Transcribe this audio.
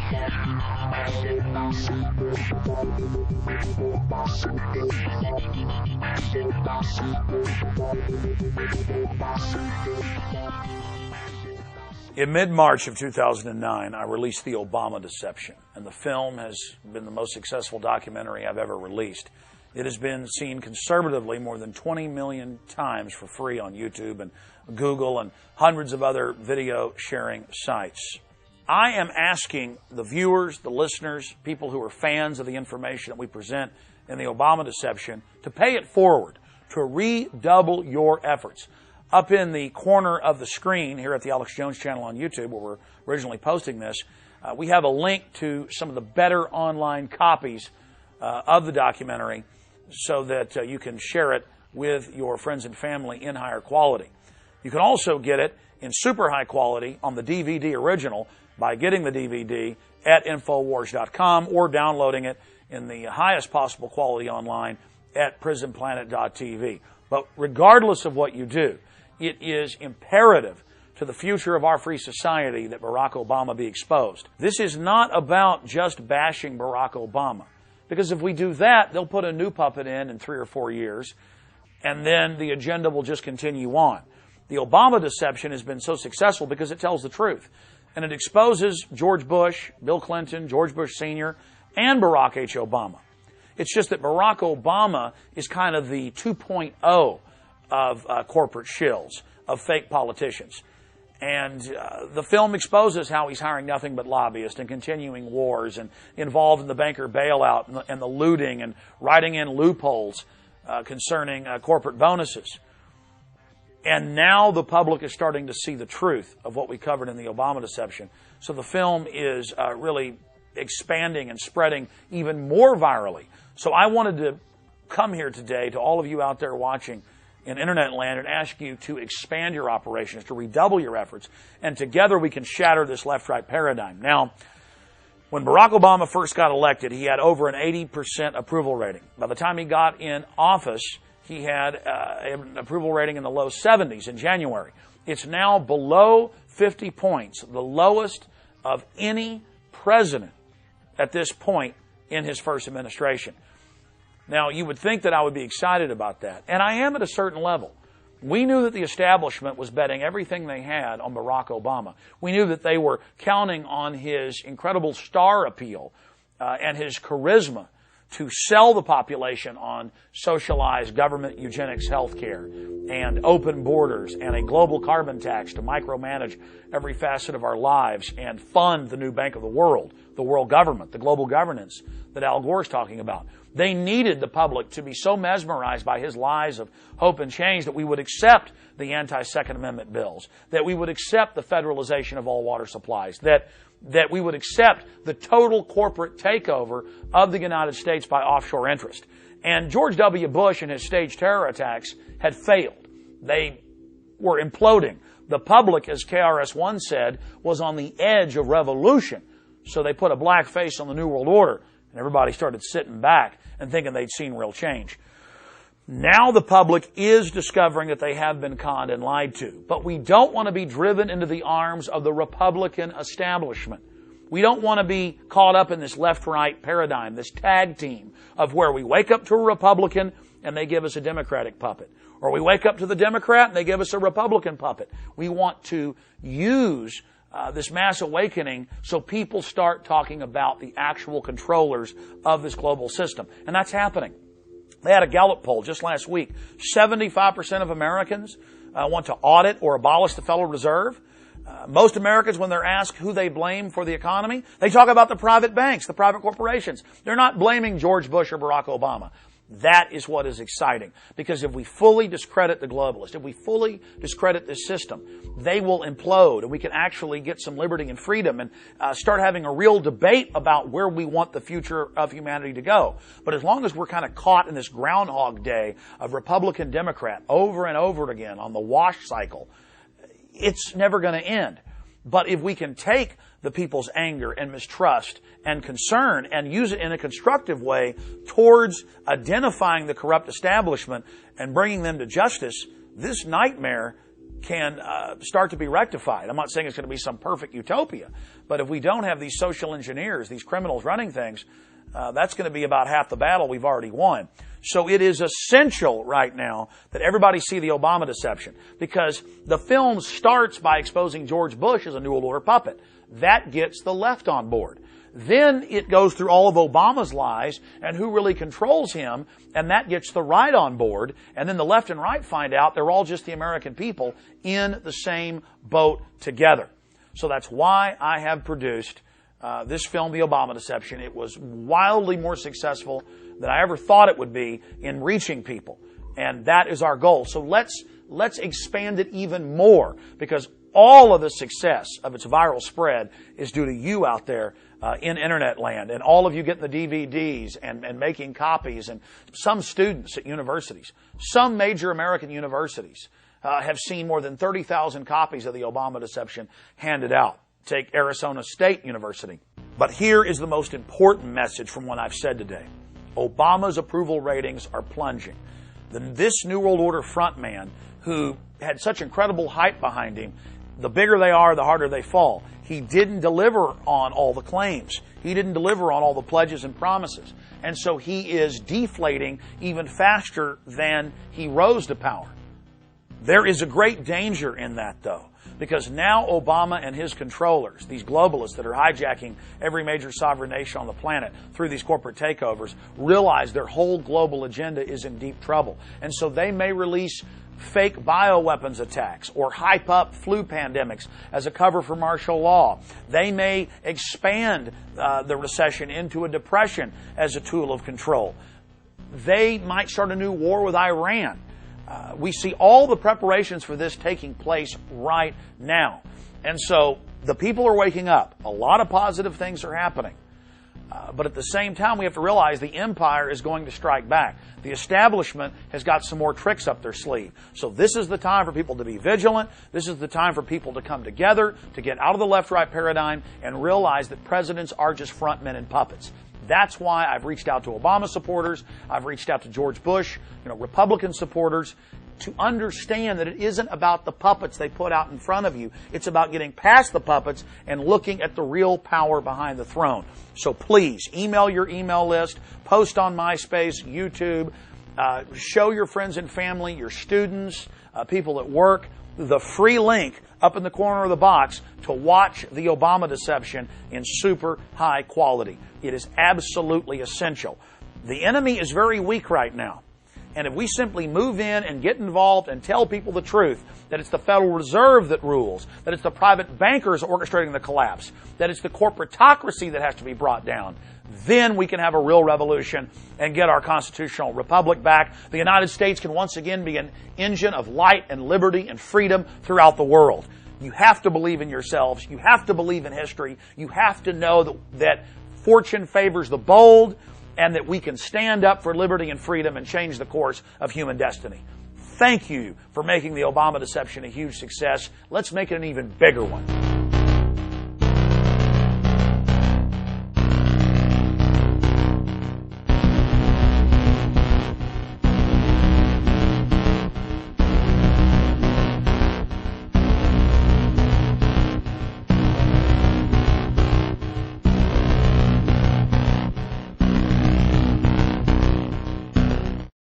In mid-March of 2009, I released The Obama Deception, and the film has been the most successful documentary I've ever released. It has been seen conservatively more than 20 million times for free on YouTube and Google and hundreds of other video sharing sites. I am asking the viewers, the listeners, people who are fans of the information that we present in The Obama Deception to pay it forward, to redouble your efforts. Up in the corner of the screen here at the Alex Jones channel on YouTube, where we're originally posting this, we have a link to some of the better online copies of the documentary so that you can share it with your friends and family in higher quality. You can also get it in super high quality on the DVD original by getting the DVD at Infowars.com or downloading it in the highest possible quality online at PrisonPlanet.tv. But regardless of what you do, it is imperative to the future of our free society that Barack Obama be exposed. This is not about just bashing Barack Obama, because if we do that, they'll put a new puppet in 3 or 4 years, and then the agenda will just continue on. The Obama Deception has been so successful because it tells the truth, and it exposes George Bush, Bill Clinton, George Bush Sr., and Barack H. Obama. It's just that Barack Obama is kind of the 2.0 of corporate shills, of fake politicians. And the film exposes how he's hiring nothing but lobbyists and continuing wars and involved in the banker bailout and the looting and writing in loopholes concerning corporate bonuses. And now the public is starting to see the truth of what we covered in The Obama Deception. So the film is really expanding and spreading even more virally. So I wanted to come here today to all of you out there watching in internet land and ask you to expand your operations, to redouble your efforts, and together we can shatter this left-right paradigm. Now, when Barack Obama first got elected, he had over an 80% approval rating. By the time he got in office, he had an approval rating in the low 70s in January. It's now below 50 points, the lowest of any president at this point in his first administration. Now, you would think that I would be excited about that, and I am at a certain level. We knew that the establishment was betting everything they had on Barack Obama. We knew that they were counting on his incredible star appeal and his charisma to sell the population on socialized government eugenics health care and open borders and a global carbon tax to micromanage every facet of our lives and fund the new bank of the world government, the global governance that Al Gore's talking about. They needed the public to be so mesmerized by his lies of hope and change that we would accept the anti-Second Amendment bills, that we would accept the federalization of all water supplies, that we would accept the total corporate takeover of the United States by offshore interest. And George W. Bush and his staged terror attacks had failed. They were imploding. The public, as KRS-One said, was on the edge of revolution. So they put a black face on the New World Order, and everybody started sitting back and thinking they'd seen real change. Now the public is discovering that they have been conned and lied to. But we don't want to be driven into the arms of the Republican establishment. We don't want to be caught up in this left-right paradigm, this tag team of where we wake up to a Republican and they give us a Democratic puppet. Or we wake up to the Democrat and they give us a Republican puppet. We want to use this mass awakening so people start talking about the actual controllers of this global system. And that's happening. They had a Gallup poll just last week. 75% of Americans want to audit or abolish the Federal Reserve. Most Americans, when they're asked who they blame for the economy, they talk about the private banks, the private corporations. They're not blaming George Bush or Barack Obama. That is what is exciting. Because if we fully discredit the globalists, if we fully discredit this system, they will implode and we can actually get some liberty and freedom and start having a real debate about where we want the future of humanity to go. But as long as we're kind of caught in this Groundhog Day of Republican Democrat over and over again on the wash cycle, it's never going to end. But if we can take the people's anger and mistrust and concern and use it in a constructive way towards identifying the corrupt establishment and bringing them to justice, this nightmare can start to be rectified. I'm not saying it's going to be some perfect utopia, but if we don't have these social engineers, these criminals running things, that's going to be about half the battle we've already won. So it is essential right now that everybody see the Obama deception, because the film starts by exposing George Bush as a New World Order puppet. That gets the left on board. Then it goes through all of Obama's lies and who really controls him, and that gets the right on board. And then the left and right find out they're all just the American people in the same boat together. So that's why I have produced this film, The Obama Deception. It was wildly more successful than I ever thought it would be in reaching people. And that is our goal. So let's expand it even more, because all of the success of its viral spread is due to you out there in internet land, and all of you getting the DVDs and making copies, and some students at universities. Some major American universities have seen more than 30,000 copies of The Obama Deception handed out. Take Arizona State University. But here is the most important message from what I've said today. Obama's approval ratings are plunging. This New World Order frontman, who had such incredible hype behind him, the bigger they are, the harder they fall. He didn't deliver on all the claims. He didn't deliver on all the pledges and promises. And so he is deflating even faster than he rose to power. There is a great danger in that, though, because now Obama and his controllers, these globalists that are hijacking every major sovereign nation on the planet through these corporate takeovers, realize their whole global agenda is in deep trouble. And so they may release fake bioweapons attacks or hype up flu pandemics as a cover for martial law. They may expand the recession into a depression as a tool of control. They might start a new war with Iran. We see all the preparations for this taking place right now. And so the people are waking up. A lot of positive things are happening. But at the same time, we have to realize the empire is going to strike back. The establishment has got some more tricks up their sleeve. So this is the time for people to be vigilant. This is the time for people to come together, to get out of the left-right paradigm and realize that presidents are just front men and puppets. That's why I've reached out to Obama supporters. I've reached out to George Bush, Republican supporters, to understand that it isn't about the puppets they put out in front of you. It's about getting past the puppets and looking at the real power behind the throne. So please, email your email list, post on MySpace, YouTube, show your friends and family, your students, people at work, the free link up in the corner of the box to watch The Obama Deception in super high quality. It is absolutely essential. The enemy is very weak right now. And if we simply move in and get involved and tell people the truth, that it's the Federal Reserve that rules, that it's the private bankers orchestrating the collapse, that it's the corporatocracy that has to be brought down, then we can have a real revolution and get our constitutional republic back. The United States can once again be an engine of light and liberty and freedom throughout the world. You have to believe in yourselves. You have to believe in history. You have to know that fortune favors the bold, and that we can stand up for liberty and freedom and change the course of human destiny. Thank you for making The Obama Deception a huge success. Let's make it an even bigger one.